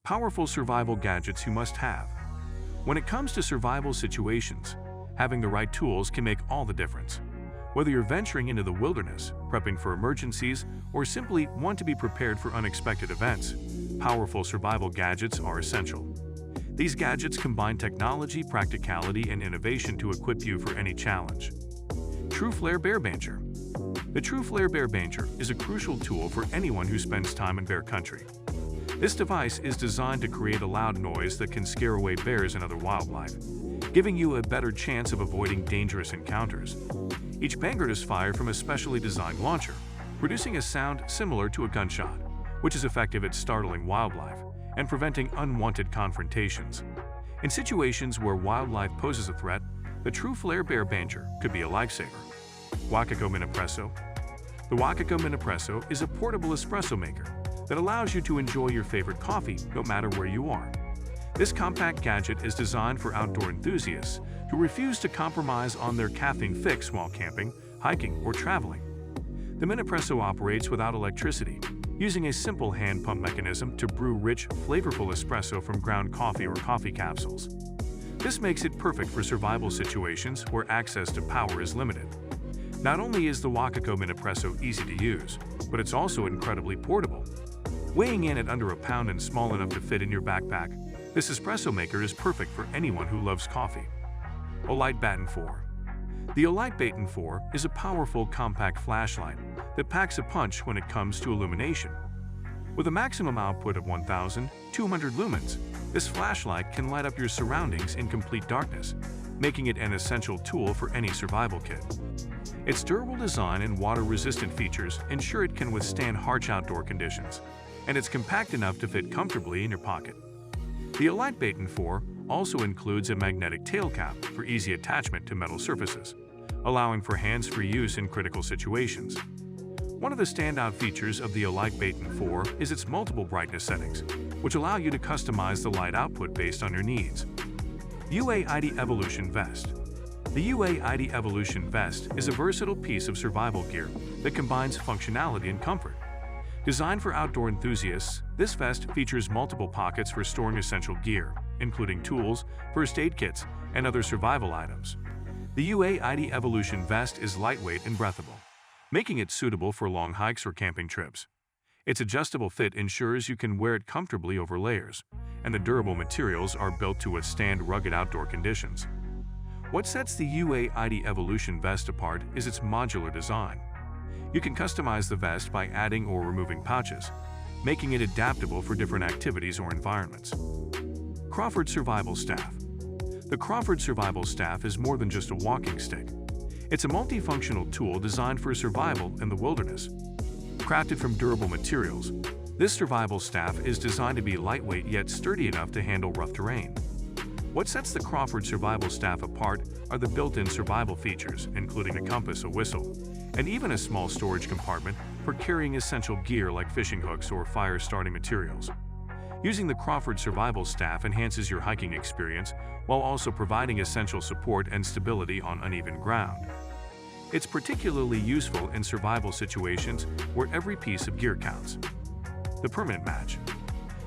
Powerful survival gadgets you must have. When it comes to survival situations, having the right tools can make all the difference. Whether you're venturing into the wilderness, prepping for emergencies, or simply want to be prepared for unexpected events, powerful survival gadgets are essential. These gadgets combine technology, practicality, and innovation to equip you for any challenge. True Flare Bear Banter. The True Flare Bear Banter is a crucial tool for anyone who spends time in bear country. This device is designed to create a loud noise that can scare away bears and other wildlife, giving you a better chance of avoiding dangerous encounters. Each banger is fired from a specially designed launcher, producing a sound similar to a gunshot, which is effective at startling wildlife and preventing unwanted confrontations. In situations where wildlife poses a threat, the True Flare Bear Banter could be a lifesaver. Wakako Minipresso. The Wakako Minipresso is a portable espresso maker that allows you to enjoy your favorite coffee no matter where you are. This compact gadget is designed for outdoor enthusiasts who refuse to compromise on their caffeine fix while camping, hiking, or traveling. The Minipresso operates without electricity, using a simple hand pump mechanism to brew rich, flavorful espresso from ground coffee or coffee capsules. This makes it perfect for survival situations where access to power is limited. Not only is the Wakako Minipresso easy to use, but it's also incredibly portable. Weighing in at under a pound and small enough to fit in your backpack, this espresso maker is perfect for anyone who loves coffee. Olight Baton 4. The Olight Baton 4 is a powerful, compact flashlight that packs a punch when it comes to illumination. With a maximum output of 1,200 lumens, this flashlight can light up your surroundings in complete darkness, making it an essential tool for any survival kit. Its durable design and water-resistant features ensure it can withstand harsh outdoor conditions, and it's compact enough to fit comfortably in your pocket. The Olight Baton 4 also includes a magnetic tail cap for easy attachment to metal surfaces, allowing for hands-free use in critical situations. One of the standout features of the Olight Baton 4 is its multiple brightness settings, which allow you to customize the light output based on your needs. UAID Evolution Vest. The UAID Evolution Vest is a versatile piece of survival gear that combines functionality and comfort. Designed for outdoor enthusiasts, this vest features multiple pockets for storing essential gear, including tools, first aid kits, and other survival items. The UAID Evolution Vest is lightweight and breathable, making it suitable for long hikes or camping trips. Its adjustable fit ensures you can wear it comfortably over layers, and the durable materials are built to withstand rugged outdoor conditions. What sets the UAID Evolution Vest apart is its modular design. You can customize the vest by adding or removing pouches, making it adaptable for different activities or environments. Crawford Survival Staff. The Crawford Survival Staff is more than just a walking stick. It's a multifunctional tool designed for survival in the wilderness. Crafted from durable materials, this survival staff is designed to be lightweight yet sturdy enough to handle rough terrain. What sets the Crawford Survival Staff apart are the built-in survival features, including a compass, a whistle, and even a small storage compartment for carrying essential gear like fishing hooks or fire-starting materials. Using the Crawford Survival Staff enhances your hiking experience while also providing essential support and stability on uneven ground. It's particularly useful in survival situations where every piece of gear counts. The Permanent Match.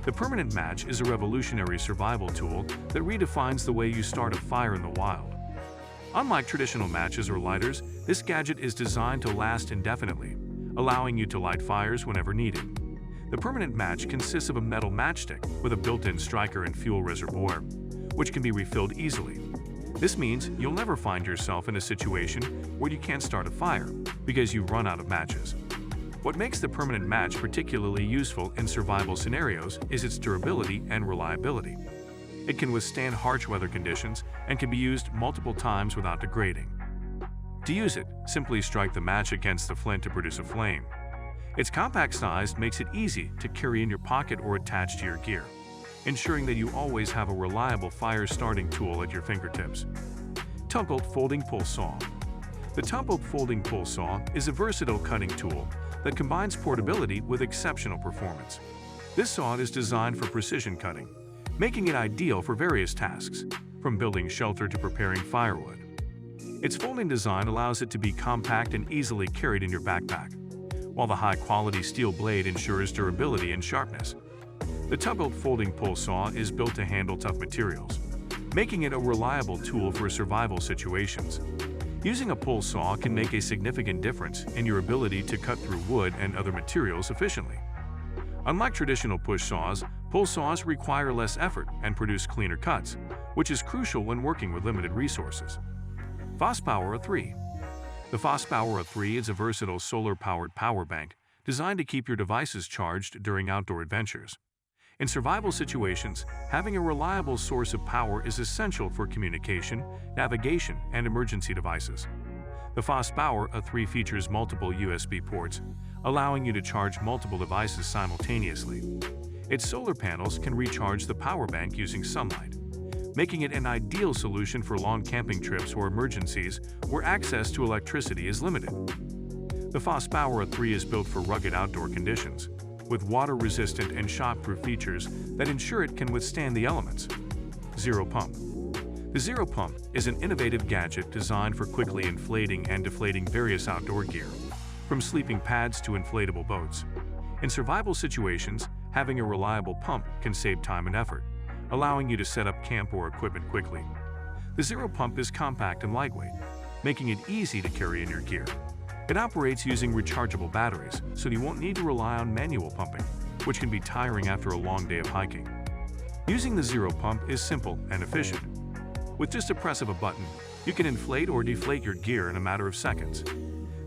The Permanent Match is a revolutionary survival tool that redefines the way you start a fire in the wild. Unlike traditional matches or lighters, this gadget is designed to last indefinitely, allowing you to light fires whenever needed. The Permanent Match consists of a metal matchstick with a built-in striker and fuel reservoir, which can be refilled easily. This means you'll never find yourself in a situation where you can't start a fire because you've run out of matches. What makes the Permanent Match particularly useful in survival scenarios is its durability and reliability. It can withstand harsh weather conditions and can be used multiple times without degrading. To use it, simply strike the match against the flint to produce a flame. Its compact size makes it easy to carry in your pocket or attach to your gear, ensuring that you always have a reliable fire-starting tool at your fingertips. Tumbled Folding Pull Saw. The Tumbled Folding Pull Saw is a versatile cutting tool that combines portability with exceptional performance. This saw is designed for precision cutting, making it ideal for various tasks, from building shelter to preparing firewood. Its folding design allows it to be compact and easily carried in your backpack, while the high-quality steel blade ensures durability and sharpness. The tub-built folding pull saw is built to handle tough materials, making it a reliable tool for survival situations. Using a pull saw can make a significant difference in your ability to cut through wood and other materials efficiently. Unlike traditional push saws, pull saws require less effort and produce cleaner cuts, which is crucial when working with limited resources. FastPower 3. The FastPower 3 is a versatile solar-powered power bank designed to keep your devices charged during outdoor adventures. In survival situations, having a reliable source of power is essential for communication, navigation, and emergency devices. The FastPower 3 features multiple USB ports, allowing you to charge multiple devices simultaneously. Its solar panels can recharge the power bank using sunlight, making it an ideal solution for long camping trips or emergencies where access to electricity is limited. The FastPower 3 is built for rugged outdoor conditions, with water-resistant and shock-proof features that ensure it can withstand the elements. Zero Pump. The Zero Pump is an innovative gadget designed for quickly inflating and deflating various outdoor gear, from sleeping pads to inflatable boats. In survival situations, having a reliable pump can save time and effort, allowing you to set up camp or equipment quickly. The Zero Pump is compact and lightweight, making it easy to carry in your gear. It operates using rechargeable batteries, so you won't need to rely on manual pumping, which can be tiring after a long day of hiking. Using the Zero Pump is simple and efficient. With just a press of a button, you can inflate or deflate your gear in a matter of seconds.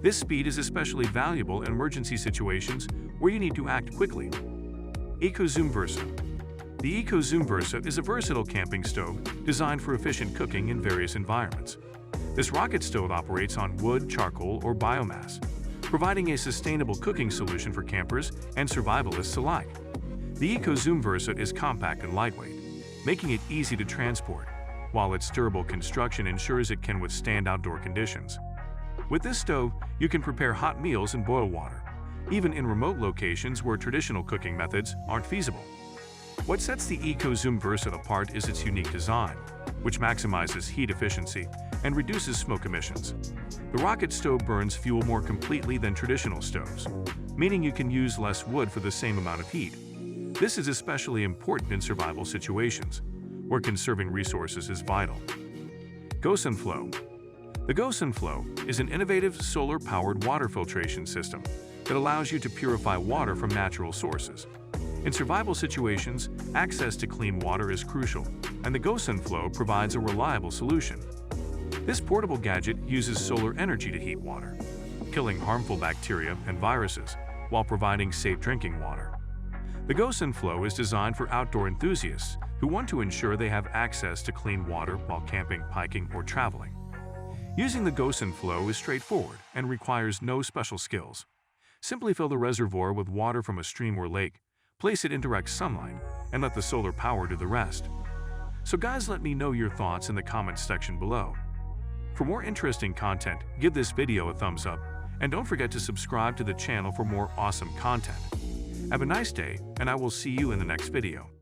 This speed is especially valuable in emergency situations where you need to act quickly. EcoZoom Versa. The EcoZoom Versa is a versatile camping stove designed for efficient cooking in various environments. This rocket stove operates on wood, charcoal, or biomass, providing a sustainable cooking solution for campers and survivalists alike. The EcoZoom Versa is compact and lightweight, making it easy to transport, while its durable construction ensures it can withstand outdoor conditions. With this stove, you can prepare hot meals and boil water, even in remote locations where traditional cooking methods aren't feasible. What sets the EcoZoom Versa apart is its unique design, which maximizes heat efficiency and reduces smoke emissions. The rocket stove burns fuel more completely than traditional stoves, meaning you can use less wood for the same amount of heat. This is especially important in survival situations, where conserving resources is vital. GoSunFlow. The GoSunFlow is an innovative solar-powered water filtration system that allows you to purify water from natural sources. In survival situations, access to clean water is crucial, and the GoSunFlow provides a reliable solution. This portable gadget uses solar energy to heat water, killing harmful bacteria and viruses while providing safe drinking water. The GoSunFlow is designed for outdoor enthusiasts who want to ensure they have access to clean water while camping, hiking, or traveling. Using the GoSunFlow is straightforward and requires no special skills. Simply fill the reservoir with water from a stream or lake, place it in direct sunlight, and let the solar power do the rest. So guys, let me know your thoughts in the comments section below. For more interesting content, give this video a thumbs up, and don't forget to subscribe to the channel for more awesome content. Have a nice day, and I will see you in the next video.